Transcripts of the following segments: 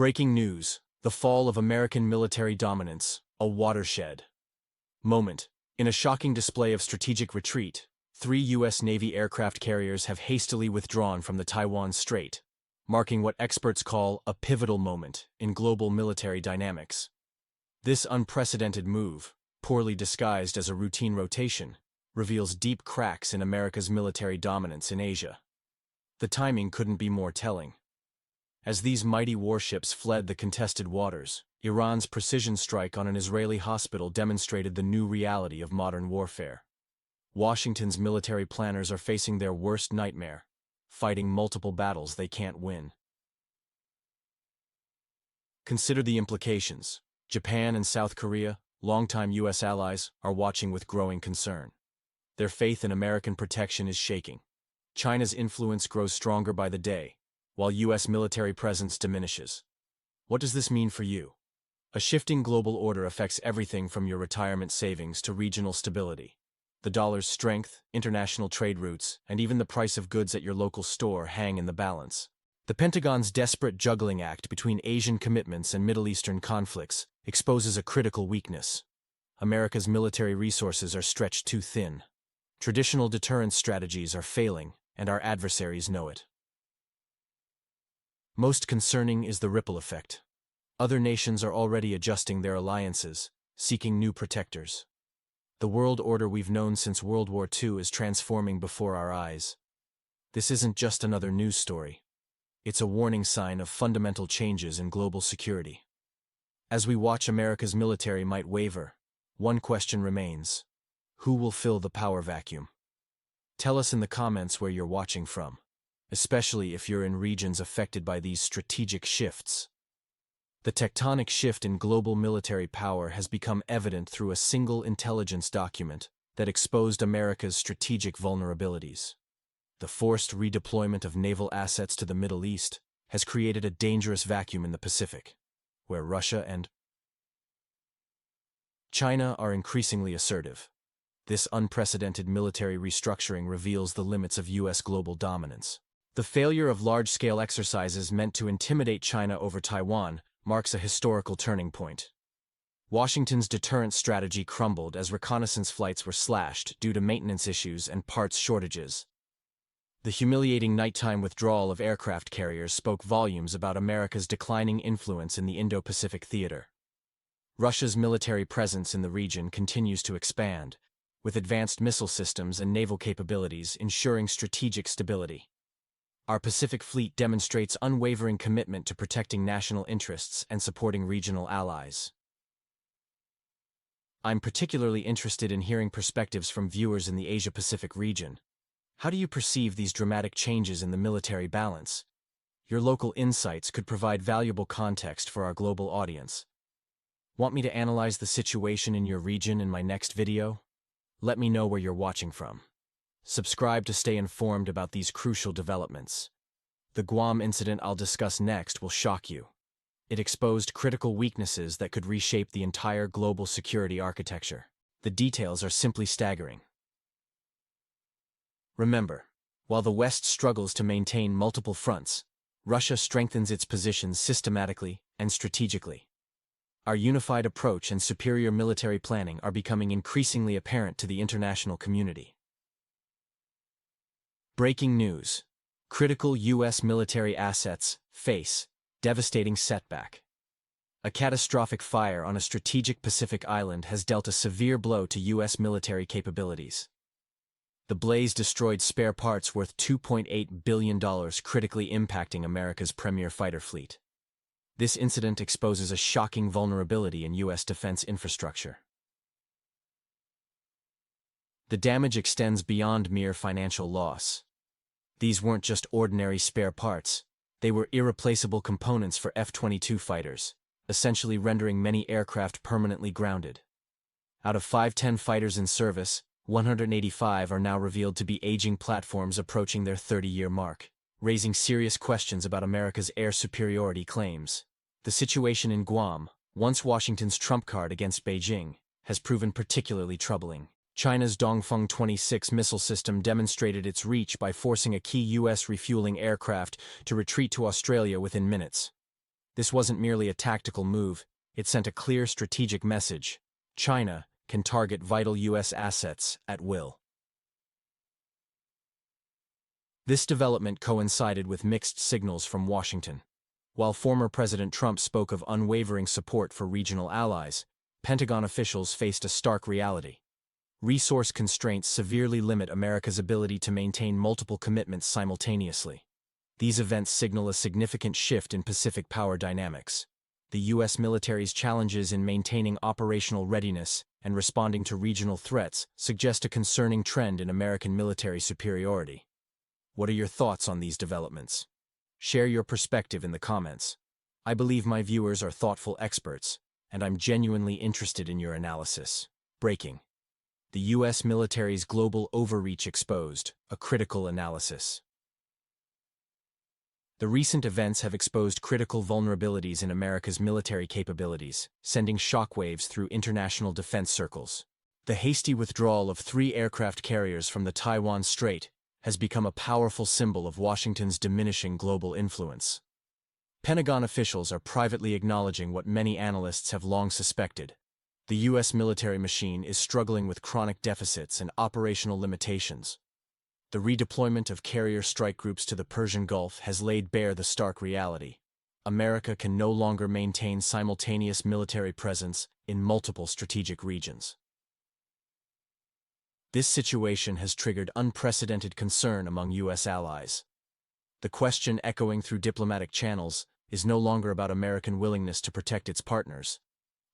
Breaking news: the fall of American military dominance, a watershed moment. In a shocking display of strategic retreat, 3 U.S. Navy aircraft carriers have hastily withdrawn from the Taiwan Strait, marking what experts call a pivotal moment in global military dynamics. This unprecedented move, poorly disguised as a routine rotation, reveals deep cracks in America's military dominance in Asia. The timing couldn't be more telling. As these mighty warships fled the contested waters, Iran's precision strike on an Israeli hospital demonstrated the new reality of modern warfare. Washington's military planners are facing their worst nightmare, fighting multiple battles they can't win. Consider the implications. Japan and South Korea, longtime U.S. allies, are watching with growing concern. Their faith in American protection is shaking. China's influence grows stronger by the day, while U.S. military presence diminishes. What does this mean for you? A shifting global order affects everything from your retirement savings to regional stability. The dollar's strength, international trade routes, and even the price of goods at your local store hang in the balance. The Pentagon's desperate juggling act between Asian commitments and Middle Eastern conflicts exposes a critical weakness. America's military resources are stretched too thin. Traditional deterrence strategies are failing, and our adversaries know it. Most concerning is the ripple effect. Other nations are already adjusting their alliances, seeking new protectors. The world order we've known since World War II is transforming before our eyes. This isn't just another news story. It's a warning sign of fundamental changes in global security. As we watch America's military might waver, one question remains: who will fill the power vacuum? Tell us in the comments where you're watching from, especially if you're in regions affected by these strategic shifts. The tectonic shift in global military power has become evident through a single intelligence document that exposed America's strategic vulnerabilities. The forced redeployment of naval assets to the Middle East has created a dangerous vacuum in the Pacific, where Russia and China are increasingly assertive. This unprecedented military restructuring reveals the limits of U.S. global dominance. The failure of large-scale exercises meant to intimidate China over Taiwan marks a historical turning point. Washington's deterrence strategy crumbled as reconnaissance flights were slashed due to maintenance issues and parts shortages. The humiliating nighttime withdrawal of aircraft carriers spoke volumes about America's declining influence in the Indo-Pacific theater. Russia's military presence in the region continues to expand, with advanced missile systems and naval capabilities ensuring strategic stability. Our Pacific Fleet demonstrates unwavering commitment to protecting national interests and supporting regional allies. I'm particularly interested in hearing perspectives from viewers in the Asia-Pacific region. How do you perceive these dramatic changes in the military balance? Your local insights could provide valuable context for our global audience. Want me to analyze the situation in your region in my next video? Let me know where you're watching from. Subscribe to stay informed about these crucial developments. The Guam incident I'll discuss next will shock you. It exposed critical weaknesses that could reshape the entire global security architecture. The details are simply staggering. Remember, while the West struggles to maintain multiple fronts, Russia strengthens its positions systematically and strategically. Our unified approach and superior military planning are becoming increasingly apparent to the international community. Breaking news: critical U.S. military assets face devastating setback. A catastrophic fire on a strategic Pacific island has dealt a severe blow to U.S. military capabilities. The blaze destroyed spare parts worth $2.8 billion, critically impacting America's premier fighter fleet. This incident exposes a shocking vulnerability in U.S. defense infrastructure. The damage extends beyond mere financial loss. These weren't just ordinary spare parts. They were irreplaceable components for F-22 fighters, essentially rendering many aircraft permanently grounded. Out of 510 fighters in service, 185 are now revealed to be aging platforms approaching their 30-year mark, raising serious questions about America's air superiority claims. The situation in Guam, once Washington's trump card against Beijing, has proven particularly troubling. China's Dongfeng 26 missile system demonstrated its reach by forcing a key U.S. refueling aircraft to retreat to Australia within minutes. This wasn't merely a tactical move, it sent a clear strategic message. China can target vital U.S. assets at will. This development coincided with mixed signals from Washington. While former President Trump spoke of unwavering support for regional allies, Pentagon officials faced a stark reality. Resource constraints severely limit America's ability to maintain multiple commitments simultaneously. These events signal a significant shift in Pacific power dynamics. The U.S. military's challenges in maintaining operational readiness and responding to regional threats suggest a concerning trend in American military superiority. What are your thoughts on these developments? Share your perspective in the comments. I believe my viewers are thoughtful experts, and I'm genuinely interested in your analysis. Breaking. The U.S. military's global overreach exposed, a critical analysis. The recent events have exposed critical vulnerabilities in America's military capabilities, sending shockwaves through international defense circles. The hasty withdrawal of 3 aircraft carriers from the Taiwan Strait has become a powerful symbol of Washington's diminishing global influence. Pentagon officials are privately acknowledging what many analysts have long suspected. The U.S. military machine is struggling with chronic deficits and operational limitations. The redeployment of carrier strike groups to the Persian Gulf has laid bare the stark reality. America can no longer maintain simultaneous military presence in multiple strategic regions. This situation has triggered unprecedented concern among U.S. allies. The question echoing through diplomatic channels is no longer about American willingness to protect its partners,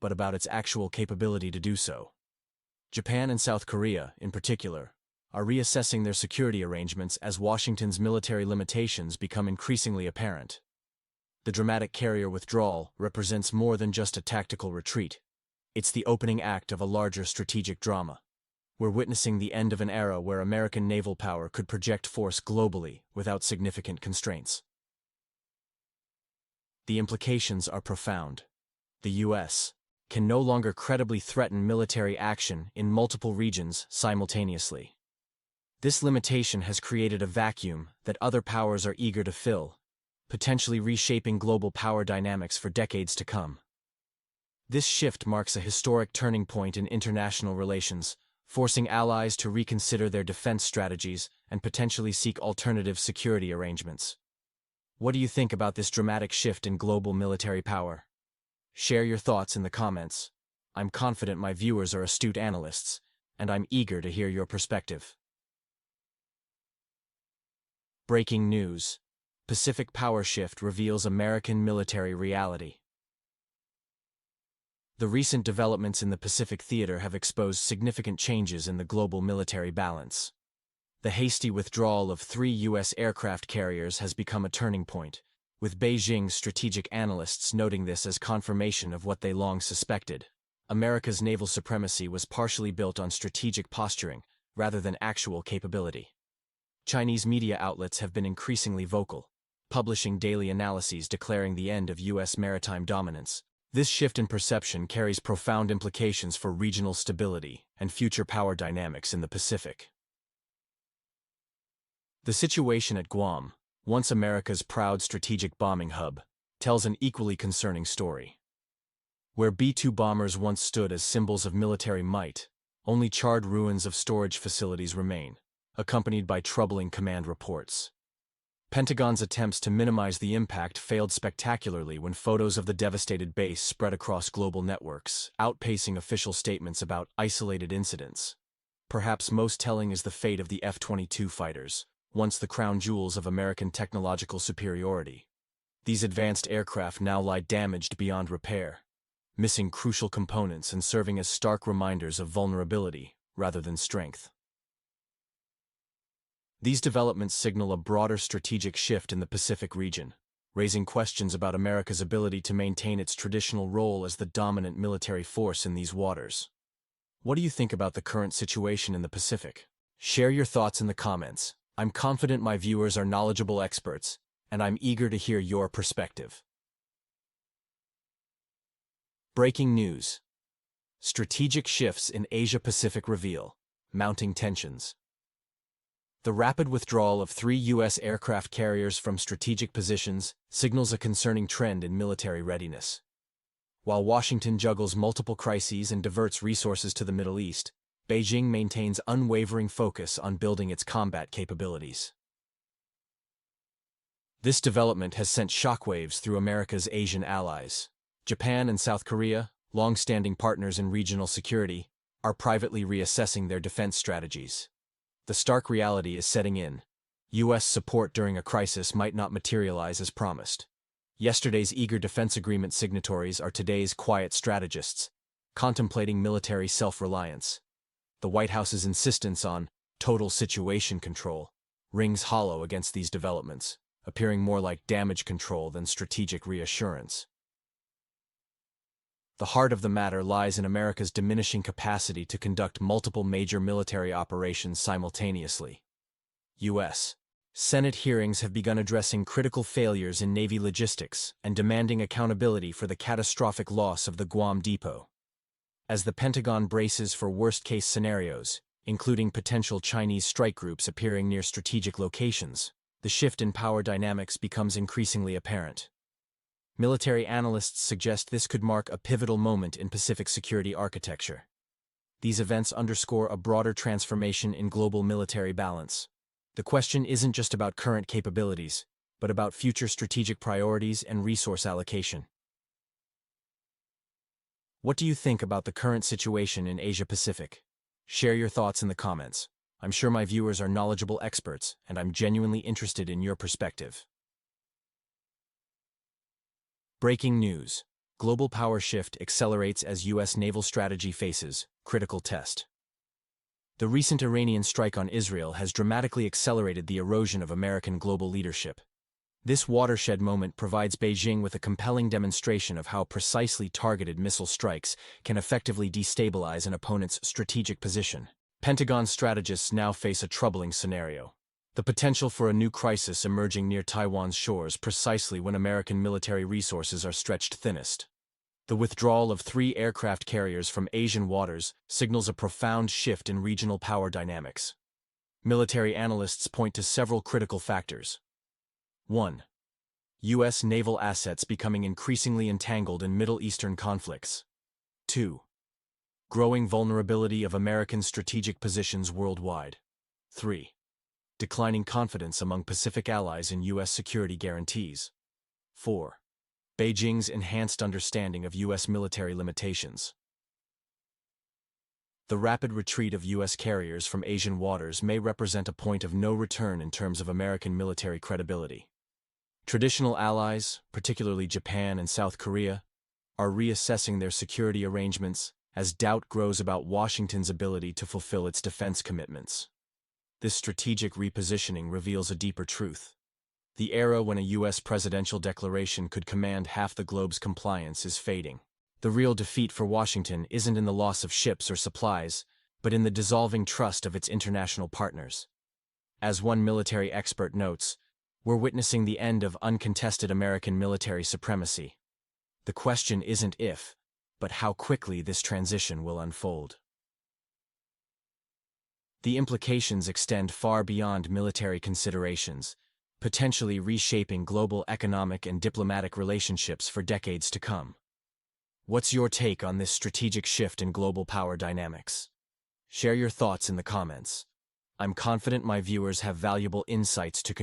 but about its actual capability to do so. Japan and South Korea, in particular, are reassessing their security arrangements as Washington's military limitations become increasingly apparent. The dramatic carrier withdrawal represents more than just a tactical retreat. It's the opening act of a larger strategic drama. We're witnessing the end of an era where American naval power could project force globally without significant constraints. The implications are profound. The U.S. can no longer credibly threaten military action in multiple regions simultaneously. This limitation has created a vacuum that other powers are eager to fill, potentially reshaping global power dynamics for decades to come. This shift marks a historic turning point in international relations, forcing allies to reconsider their defense strategies and potentially seek alternative security arrangements. What do you think about this dramatic shift in global military power? Share your thoughts in the comments. I'm confident my viewers are astute analysts, and I'm eager to hear your perspective. Breaking news. Pacific power shift reveals American military reality. The recent developments in the Pacific theater have exposed significant changes in the global military balance. The hasty withdrawal of 3 U.S. aircraft carriers has become a turning point, with Beijing's strategic analysts noting this as confirmation of what they long suspected. America's naval supremacy was partially built on strategic posturing, rather than actual capability. Chinese media outlets have been increasingly vocal, publishing daily analyses declaring the end of U.S. maritime dominance. This shift in perception carries profound implications for regional stability and future power dynamics in the Pacific. The situation at Guam, once America's proud strategic bombing hub, tells an equally concerning story. Where B-2 bombers once stood as symbols of military might, only charred ruins of storage facilities remain, accompanied by troubling command reports. Pentagon's attempts to minimize the impact failed spectacularly when photos of the devastated base spread across global networks, outpacing official statements about isolated incidents. Perhaps most telling is the fate of the F-22 fighters, once the crown jewels of American technological superiority. These advanced aircraft now lie damaged beyond repair, missing crucial components and serving as stark reminders of vulnerability rather than strength. These developments signal a broader strategic shift in the Pacific region, raising questions about America's ability to maintain its traditional role as the dominant military force in these waters. What do you think about the current situation in the Pacific? Share your thoughts in the comments. I'm confident my viewers are knowledgeable experts, and I'm eager to hear your perspective. Breaking news. Strategic shifts in Asia-Pacific reveal mounting tensions. The rapid withdrawal of 3 U.S. aircraft carriers from strategic positions signals a concerning trend in military readiness. While Washington juggles multiple crises and diverts resources to the Middle East, Beijing maintains unwavering focus on building its combat capabilities. This development has sent shockwaves through America's Asian allies. Japan and South Korea, long-standing partners in regional security, are privately reassessing their defense strategies. The stark reality is setting in. U.S. support during a crisis might not materialize as promised. Yesterday's eager defense agreement signatories are today's quiet strategists, contemplating military self-reliance. The White House's insistence on total situation control rings hollow against these developments, appearing more like damage control than strategic reassurance. The heart of the matter lies in America's diminishing capacity to conduct multiple major military operations simultaneously. U.S. Senate hearings have begun addressing critical failures in Navy logistics and demanding accountability for the catastrophic loss of the Guam depot. As the Pentagon braces for worst-case scenarios, including potential Chinese strike groups appearing near strategic locations, the shift in power dynamics becomes increasingly apparent. Military analysts suggest this could mark a pivotal moment in Pacific security architecture. These events underscore a broader transformation in global military balance. The question isn't just about current capabilities, but about future strategic priorities and resource allocation. What do you think about the current situation in Asia-Pacific? Share your thoughts in the comments. I'm sure my viewers are knowledgeable experts, and I'm genuinely interested in your perspective. Breaking news. Global power shift accelerates as U.S. naval strategy faces critical test. The recent Iranian strike on Israel has dramatically accelerated the erosion of American global leadership. This watershed moment provides Beijing with a compelling demonstration of how precisely targeted missile strikes can effectively destabilize an opponent's strategic position. Pentagon strategists now face a troubling scenario. The potential for a new crisis emerging near Taiwan's shores precisely when American military resources are stretched thinnest. The withdrawal of 3 aircraft carriers from Asian waters signals a profound shift in regional power dynamics. Military analysts point to several critical factors. 1. U.S. naval assets becoming increasingly entangled in Middle Eastern conflicts. 2. Growing vulnerability of American strategic positions worldwide. 3. Declining confidence among Pacific allies in U.S. security guarantees. 4. Beijing's enhanced understanding of U.S. military limitations. The rapid retreat of U.S. carriers from Asian waters may represent a point of no return in terms of American military credibility. Traditional allies, particularly Japan and South Korea, are reassessing their security arrangements as doubt grows about Washington's ability to fulfill its defense commitments. This strategic repositioning reveals a deeper truth. The era when a U.S. presidential declaration could command half the globe's compliance is fading. The real defeat for Washington isn't in the loss of ships or supplies, but in the dissolving trust of its international partners. As one military expert notes, we're witnessing the end of uncontested American military supremacy. The question isn't if, but how quickly this transition will unfold. The implications extend far beyond military considerations, potentially reshaping global economic and diplomatic relationships for decades to come. What's your take on this strategic shift in global power dynamics? Share your thoughts in the comments. I'm confident my viewers have valuable insights to